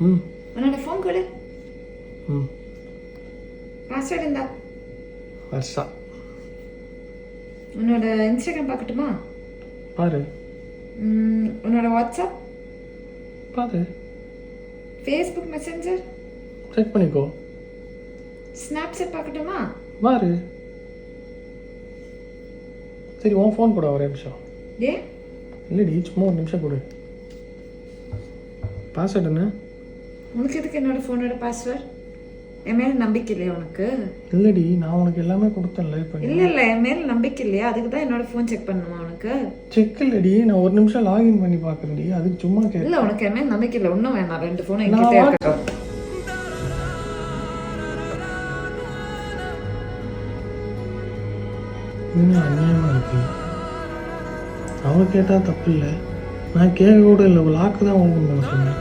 ம் உன்னோட ஃபோன் கொடு. ம் பாஸ்வேர்டு இருந்தா. வர்ஷா உன்னோட இன்ஸ்டாகிராம் பார்க்கட்டுமா? பாரு உன்னோட வாட்ஸ்அப், பாரு, ஃபேஸ்புக் மெசஞ்சர், செக் பண்ணிக்கோ. ஸ்னாப்சாட் பார்க்கட்டுமா? பாரு. சரி உன் ஃபோன் கூட ஒரே நிமிஷம். ஏன்? இல்லைடி சும்மா ஒரு நிமிஷம் கொடு. பாஸ்வேர்டு என்ன? உனக்கு எதுக்கு என்னோட ஃபோனோட பாஸ்வேர்ட்? என் மேலே நம்பிக்கை இல்லையா உனக்கு? இல்லைடி நான் உனக்கு எல்லாமே கொடுத்தேன்ல. இப்போ இல்லை என் மேலே நம்பிக்கை இல்லையா? அதுக்கு தான் என்னோட ஃபோன் செக் பண்ணுமா உனக்கு? செக் இல்லைடி, நான் ஒரு நிமிஷம் லாகின் பண்ணி பார்க்குறேன்டி, அதுக்கு சும்மா கேட்க. இல்லை உனக்கு என் மேலே நம்பிக்கை இல்லை. ஒன்றும் வேணாம், 2 ஃபோனும் என்கிட்ட இருக்கட்டும். இன்னும் அநியாயமாக இருக்கு. அவன் கேட்டால் தப்பு இல்லை, நான் கேட்க கூட இல்லை, லாக்கு தான் ஓப்பன் பண்ண சொன்னேன்.